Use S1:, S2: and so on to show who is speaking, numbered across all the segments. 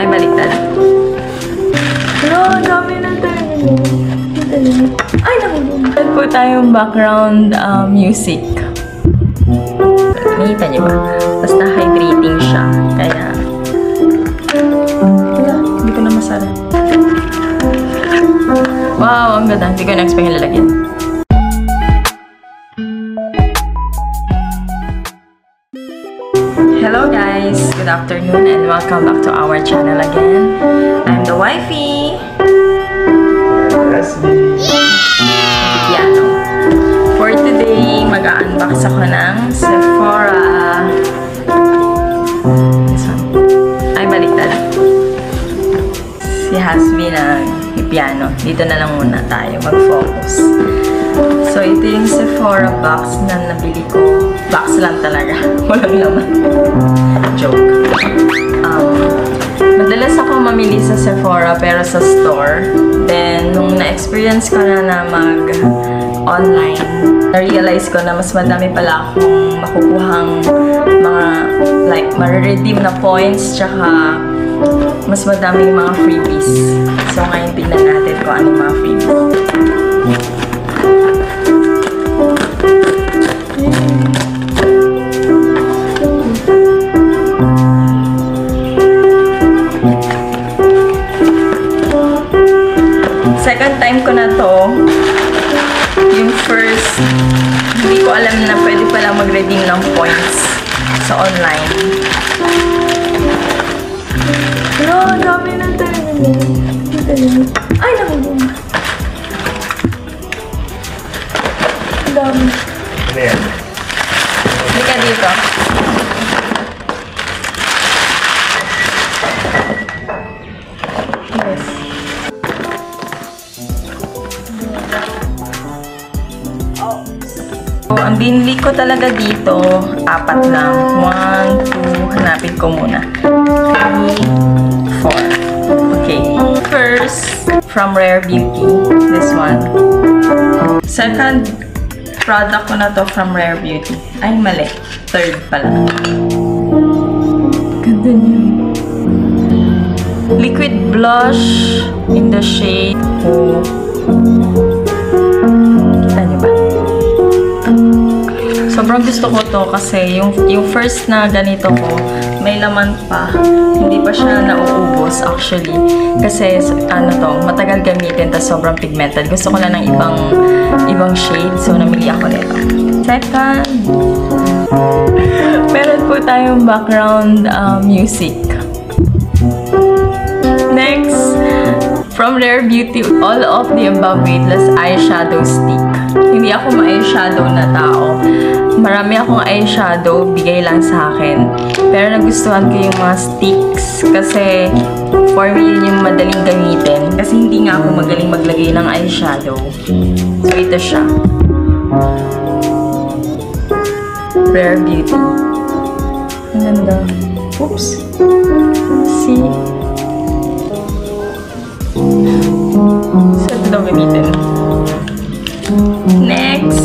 S1: Ay, baliktad. Pero, dami na tayo. Ay, naku. Meron po tayong background music. Nakita niyo ba? Basta hydrating siya. Kaya, wala, hindi ko na masarap. Wow, ang ganda. Hindi ko na-expect yung lalagyan. Hello guys! Good afternoon and welcome back to our channel again. I'm the wifey.
S2: That's me.
S1: Piano. For today, mag-unbox ako ng Sephora. This one. Ay, baliktad. Si Hasbi piano. Dito na lang muna tayo mag-focus. So, ito yung Sephora box na nabili ko. Box lang talaga. Walang laman. Joke. Madalas ako mamili sa Sephora pero sa store. Then, nung na-experience ko na mag-online, na-realize ko na mas madami pala akong makukuhang mga, like, ma-redeem na points, tsaka mas madaming mga freebies. So, ngayon tignan natin kung ano mga freebies. Second time ko na to. Yung first, hindi ko alam na pwede pala mag-redeem ng points sa online. Pero, dami na tayo. Ay, naku. Dami.
S2: Ano yan?
S1: Hindi ka dito. Yes. So, ang binili ko talaga dito, 4 lang. 1, 2, hanapin ko muna. 3, 4. Okay. First, from Rare Beauty. This one. Second product ko na to from Rare Beauty. Ay, mali. Third pala. Ganda niya. Liquid blush in the shade. Kita niyo ba? Sobrang gusto ko to kasi yung first na ganito ko, may laman pa. Hindi pa siya nauubos actually. Kasi ano to, matagal gamitin, tas sobrang pigmented. Gusto ko na ng ibang shade, so namili ako nito. Second, meron po tayong background music. Next, from Rare Beauty, All of the Above Weightless Eyeshadow Stick. Hindi ako ma-eyeshadow na tao. Marami akong eyeshadow, bigay lang sa akin. Pero nagustuhan ko yung mga sticks kasi for me yun yung madaling gamitin. Kasi hindi nga ako magaling maglagay ng eyeshadow. So ito siya. Rare Beauty. Ang ganda. Oops. See? So ito gamitin. Next,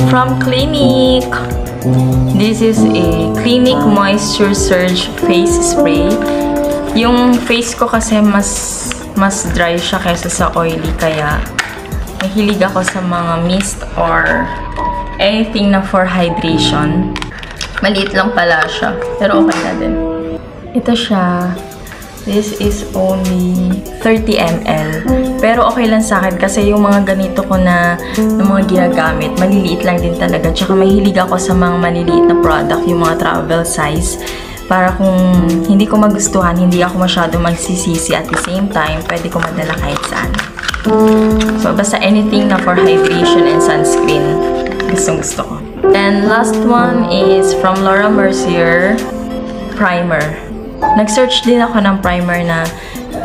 S1: from Clinique. This is a Clinique Moisture Surge Face Spray. Yung face ko kasi mas dry siya kaysa sa oily, kaya mahilig ako sa mga mist or anything na for hydration. Maliit lang pala siya, pero okay na din. Ito siya. This is only 30 ml. Pero okay lang sa akin kasi yung mga ganito ko na mga ginagamit, maliliit lang din talaga. Tsaka mahilig ako sa mga maliliit na product, yung mga travel size. Para kung hindi ko magustuhan, hindi ako masyado magsisisi, at the same time, pwede ko madala kahit saan. So, basta anything na for hydration and sunscreen, gustong-gusto ko. And last one is from Laura Mercier, primer. Nag-search din ako ng primer na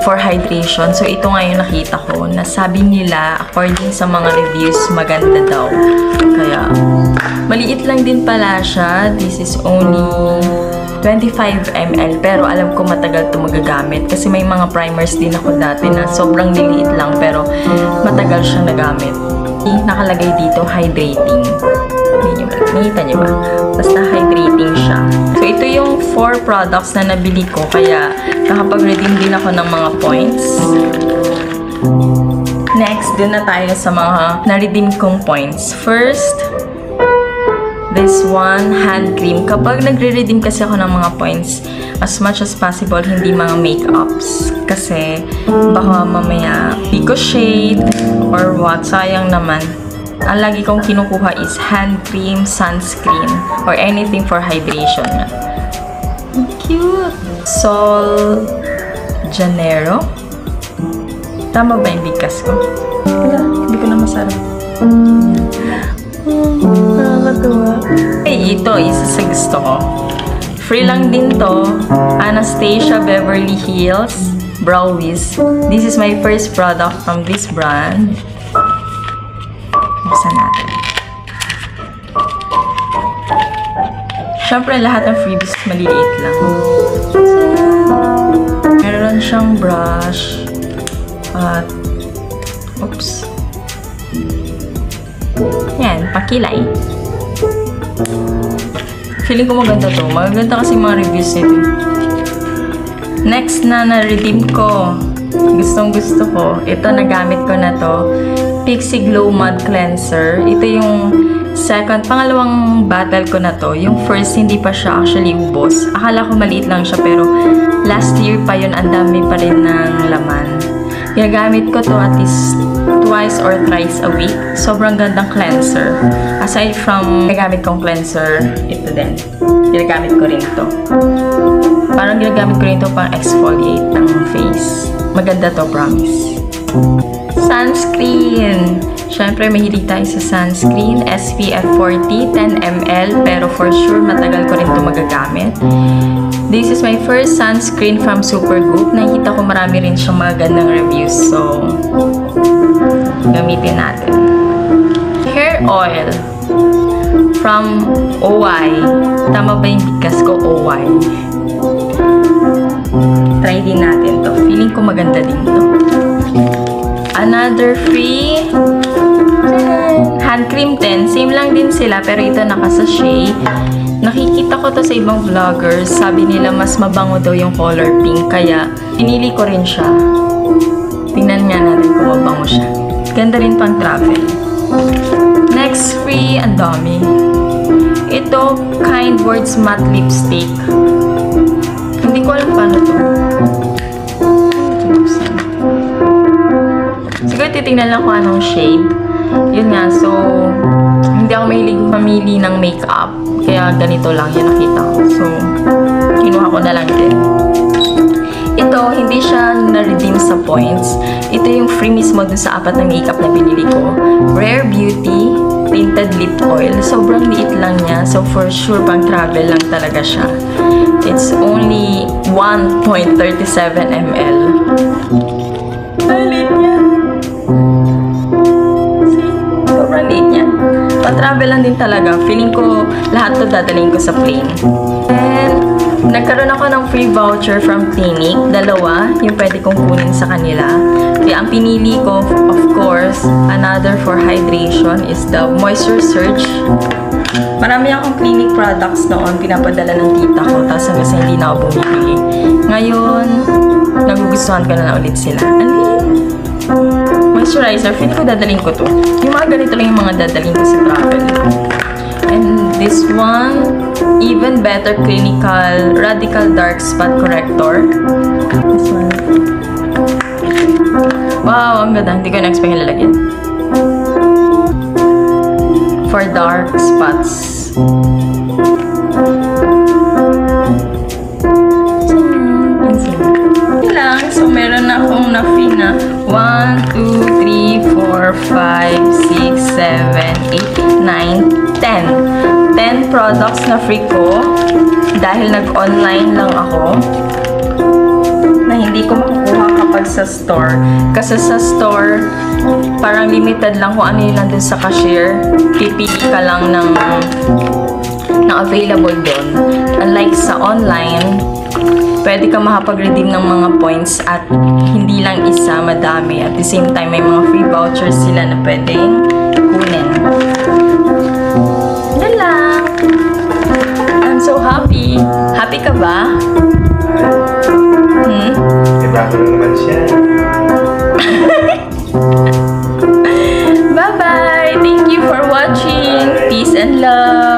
S1: for hydration. So, ito nga yung nakita ko. Nasabi nila, according sa mga reviews, maganda daw. Kaya, maliit lang din pala siya. This is only 25 ml. Pero alam ko matagal ito magagamit. Kasi may mga primers din ako dati na sobrang liliit lang. Pero matagal siyang nagamit. Nakalagay dito, hydrating. Hindi nyo. Nakita niyo ba? Basta hydrating siya. So, ito yung 4 products na nabili ko. Kaya, nakapag-redeem din ako ng mga points. Next, dun na tayo sa mga na-redeem kong points. First, this one, hand cream. Kapag nagre-redeem kasi ako ng mga points, as much as possible, hindi mga makeups. Kasi, baka mamaya ricochet or what. Sayang naman. Ang lagi kong kinukuha is hand cream, sunscreen, or anything for hydration. Cute! Sol Janeiro. Tama ba yung bigkas ko? Wala, hindi ko na masarap. Nakakatuwa. Hey, ito, isa sa gusto ko. Free lang din to. Anastasia Beverly Hills Brow Wiz. This is my first product from this brand. Buksan natin. Siyempre, lahat ng freebies maliliit lang. Meron siyang brush. At, oops. Yan, pakilay. Feeling ko maganda to. Maganda kasi mga reviews nito. Next na na-redeem ko. Gustong gusto ko. Ito, nagamit ko na to. Pixie Glow Mud Cleanser. Ito yung pangalawang bottle ko na to. Yung first, hindi pa siya actually ubos. Akala ko maliit lang siya, pero last year pa yun, ang dami pa rin ng laman. Ginagamit ko to at least twice or thrice a week. Sobrang gandang cleanser. Aside from ginagamit kong cleanser, ito din. Ginagamit ko rin to. Parang ginagamit ko rin to pang exfoliate ng face. Maganda to, promise. Sunscreen. Siyempre, mahilig tayo sa sunscreen. SPF 40, 10 ml. Pero for sure, matagal ko rin to magagamit. This is my first sunscreen from Supergoop. Nakita ko marami rin siyang mga gandang reviews. So, gamitin natin. Hair oil from OY. Tama ba yung bigkas ko? OY. Try din natin to. Feeling ko maganda din to. Another free hand cream din. Same lang din sila, pero ito naka-sachet. Nakikita ko to sa ibang vloggers. Sabi nila mas mabango daw yung color pink. Kaya, pinili ko rin siya. Tingnan nga natin kung mabango siya. Ganda rin pang travel. Next free, ang dami. Ito, Kind Words Matte Lipstick. Hindi ko alam paano to. Siguro titignan lang kung anong shade. Yun nga, so hindi ako mahilig mamili ng makeup. Kaya ganito lang yung nakita ko. So, kinuha ko na lang din. Ito, hindi siya na-redeem sa points. Ito yung free mismo dun sa 4 na makeup na binili ko. Rare Beauty Tinted Lip Oil. Sobrang liit lang niya. So, for sure, pang travel lang talaga siya. It's only 1.37 ml. Ang liit niya. See? Sobrang liit niya. Pang-travel lang din talaga. Feeling ko lahat to dadalhin ko sa plane. And nagkaroon ako ng free voucher from Clinique. 2 yung pwede kong kunin sa kanila. Kaya ang pinili ko, of course, another for hydration is the Moisture Surge. Marami akong Clinique products noon. Pinapadala ng tita ko. Tapos hanggang hindi na ako bumibili. Ngayon, nagugustuhan ko na ulit sila. Moisturizer, feeling ko dadalhin ko to. Yung mga ganito lang yung mga dadalhin ko sa travel. And this one, Even Better Clinical Radical Dark Spot Corrector. This one. Wow, ang ganda. Hindi ko na-expect yung lalagyan. For dark spots. So, meron na akong na-free na 1, 2, 3, 4, 5, 6, 7, 8, 9, 10. 10 products na free ko dahil nag-online lang ako na hindi ko makukuha kapag sa store. Kasi sa store, parang limited lang kung ano yun nandun sa cashier. Pipili ka lang ng available doon. Unlike sa online, pwede ka makapag-redeem ng mga points at hindi lang isa, madami. At the same time, may mga free vouchers sila na pwedeng kunin. Yan lang. happy. Happy ka ba? Hmm?
S2: Bago lang naman siya.
S1: Bye-bye! Thank you for watching. Peace and love.